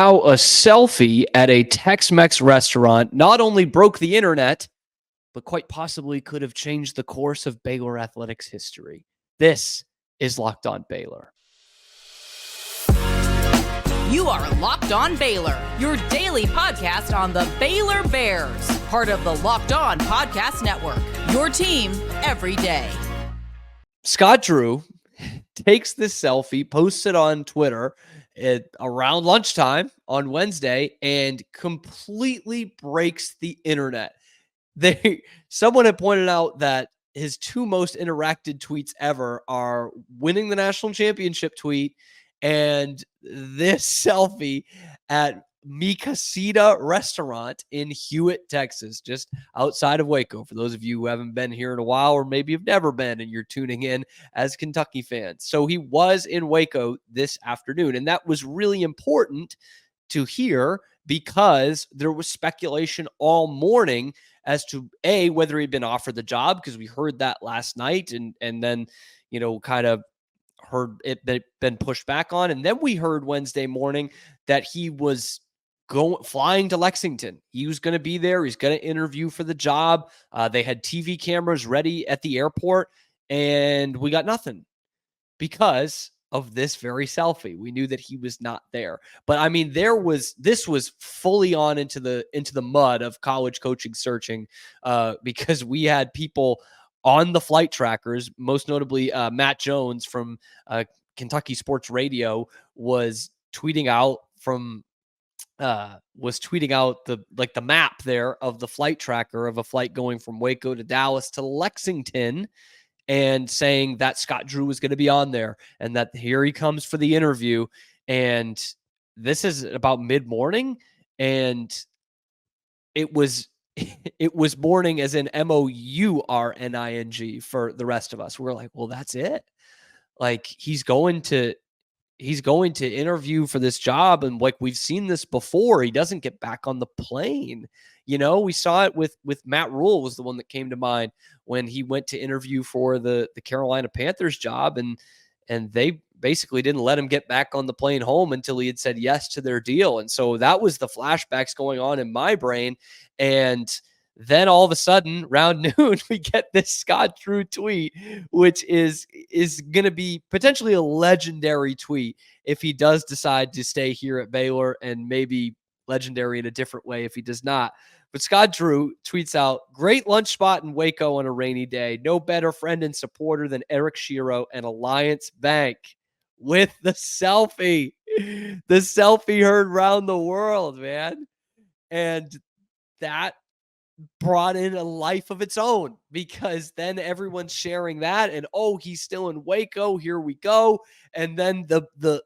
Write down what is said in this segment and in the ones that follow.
how a selfie at a Tex-Mex restaurant not only broke the internet, but quite possibly could have changed the course of Baylor athletics history. This is Locked On Baylor. You are Locked On Baylor, your daily podcast on the Baylor Bears, part of the Locked On Podcast Network, your team every day. Scott Drew takes this selfie, posts it on Twitter around lunchtime on Wednesday, and completely breaks the internet. Someone had pointed out that his two most interacted tweets ever are winning the national championship tweet and this selfie at Mi Casita restaurant in Hewitt, Texas, just outside of Waco. For those of you who haven't been here in a while, or maybe have never been and you're tuning in as Kentucky fans. So he was in Waco this afternoon, and that was really important to hear because there was speculation all morning as to whether he'd been offered the job, because we heard that last night and then, kind of heard it been pushed back on. And then we heard Wednesday morning that he was flying to Lexington. He was going to be there. He's going to interview for the job. They had TV cameras ready at the airport, and we got nothing because of this very selfie. We knew that he was not there. But I mean, this was fully on into the mud of college coaching searching, because we had people on the flight trackers, most notably Matt Jones from Kentucky Sports Radio was tweeting out the map there of the flight tracker of a flight going from Waco to Dallas to Lexington, and saying that Scott Drew was going to be on there and that here he comes for the interview. And this is about mid-morning, and it was morning as in MOURNING for the rest of us. We're like, well, that's it. Like, he's going to interview for this job. And like, we've seen this before. He doesn't get back on the plane. We saw it with Matt Rule was the one that came to mind when he went to interview for the Carolina Panthers job. And they basically didn't let him get back on the plane home until he had said yes to their deal. And so that was the flashbacks going on in my brain. And then all of a sudden, around noon, we get this Scott Drew tweet, which is going to be potentially a legendary tweet if he does decide to stay here at Baylor, and maybe legendary in a different way if he does not. But Scott Drew tweets out, "Great lunch spot in Waco on a rainy day. No better friend and supporter than Eric Shiro and Alliance Bank," with the selfie. The selfie heard round the world, man. And that brought in a life of its own, because then everyone's sharing that, and he's still in Waco, here we go. And then the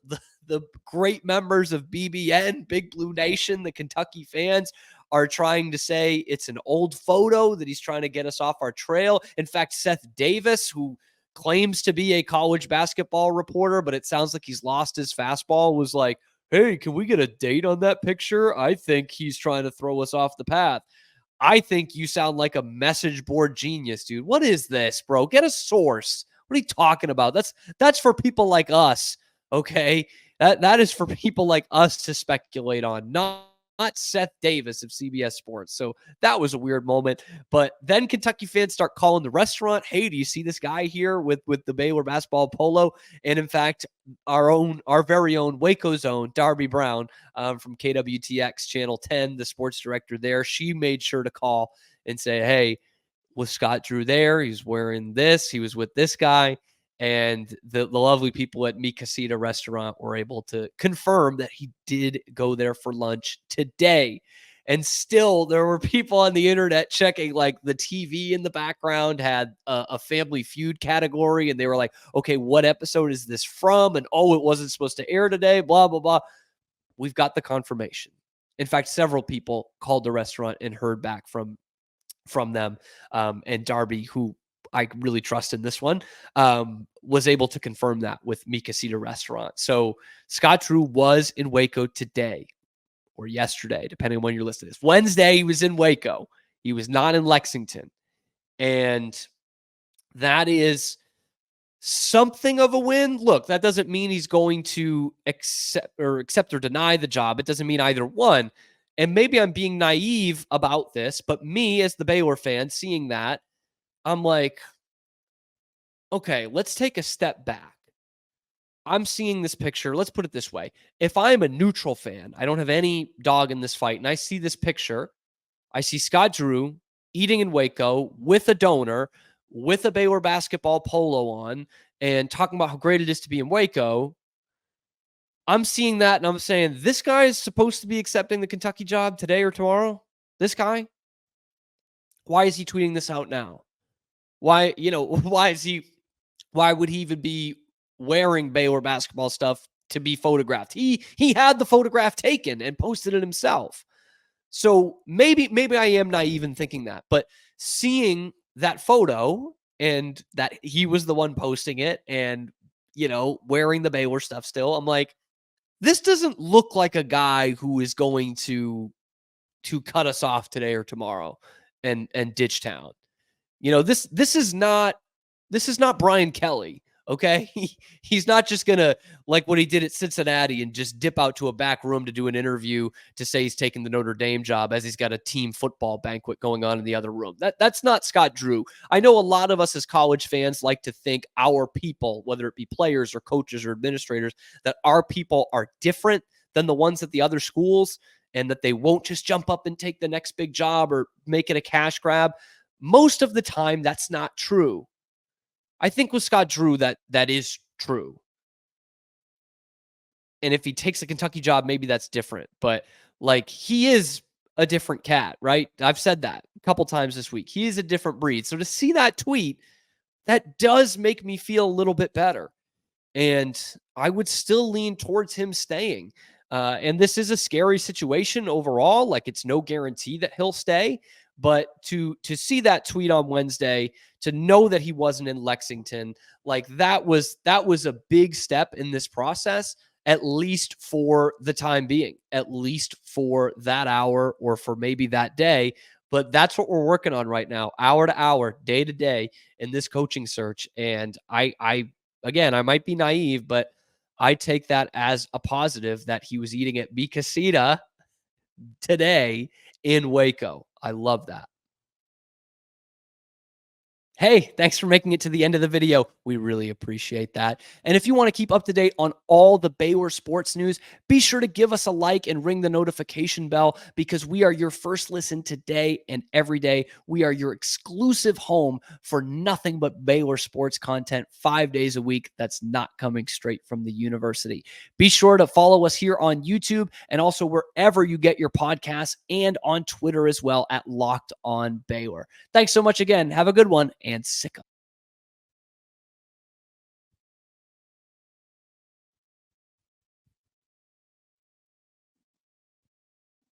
great members of BBN, Big Blue Nation, the Kentucky fans, are trying to say it's an old photo, that he's trying to get us off our trail. In fact, Seth Davis, who claims to be a college basketball reporter, but it sounds like he's lost his fastball, was like, "Hey, can we get a date on that picture? I think he's trying to throw us off the path." I think you sound like a message board genius, dude. What is this, bro? Get a source. What are you talking about? That's for people like us, okay? That is for people like us to speculate on, not Seth Davis of CBS Sports. So that was a weird moment. But then Kentucky fans start calling the restaurant, "Hey, do you see this guy here with the Baylor basketball polo?" And in fact, our very own Waco's own Darby Brown from KWTX Channel 10, the sports director there, she made sure to call and say, "Hey, was Scott Drew there? He's wearing this. He was with this guy." And the lovely people at Mi Casita restaurant were able to confirm that he did go there for lunch today. And still, there were people on the internet checking, like, the TV in the background had a Family Feud category, and they were like, "Okay, what episode is this from?" And, "Oh, it wasn't supposed to air today, blah, blah, blah." We've got the confirmation. In fact, several people called the restaurant and heard back from them. And Darby, who I really trust in this one, was able to confirm that with Mi Casita restaurant. So Scott Drew was in Waco today, or yesterday, depending on when you're listening to this. Wednesday, he was in Waco. He was not in Lexington. And that is something of a win. Look, that doesn't mean he's going to accept or deny the job. It doesn't mean either one. And maybe I'm being naive about this, but me as the Baylor fan seeing that, I'm like, okay, let's take a step back. I'm seeing this picture. Let's put it this way. If I'm a neutral fan, I don't have any dog in this fight, and I see this picture, I see Scott Drew eating in Waco with a donor, with a Baylor basketball polo on, and talking about how great it is to be in Waco. I'm seeing that and I'm saying, this guy is supposed to be accepting the Kentucky job today or tomorrow. This guy, why is he tweeting this out now? Why would he even be wearing Baylor basketball stuff to be photographed? He had the photograph taken and posted it himself. So maybe I am naive in thinking that, but seeing that photo and that he was the one posting it and, wearing the Baylor stuff still, I'm like, this doesn't look like a guy who is going to cut us off today or tomorrow and ditch town. This is not Brian Kelly. Okay. He's not just going to, like what he did at Cincinnati, and just dip out to a back room to do an interview to say he's taking the Notre Dame job as he's got a team football banquet going on in the other room. That's not Scott Drew. I know a lot of us as college fans like to think our people, whether it be players or coaches or administrators, that our people are different than the ones at the other schools and that they won't just jump up and take the next big job or make it a cash grab. Most of the time, that's not true. I think with Scott Drew, that is true. And if he takes a Kentucky job, maybe that's different. But he is a different cat, right? I've said that a couple times this week. He is a different breed. So to see that tweet, that does make me feel a little bit better. And I would still lean towards him staying. And this is a scary situation overall. It's no guarantee that he'll stay. But to see that tweet on Wednesday, to know that he wasn't in Lexington, that was a big step in this process, at least for the time being, at least for that hour or for maybe that day. But that's what we're working on right now, hour to hour, day to day in this coaching search. And I might be naive, but I take that as a positive that he was eating at Mi Casita today in Waco. I love that. Hey, thanks for making it to the end of the video. We really appreciate that. And if you want to keep up to date on all the Baylor sports news, be sure to give us a like and ring the notification bell, because we are your first listen today and every day. We are your exclusive home for nothing but Baylor sports content 5 days a week that's not coming straight from the university. Be sure to follow us here on YouTube and also wherever you get your podcasts, and on Twitter as well at Locked On Baylor. Thanks so much again. Have a good one, and sick 'em.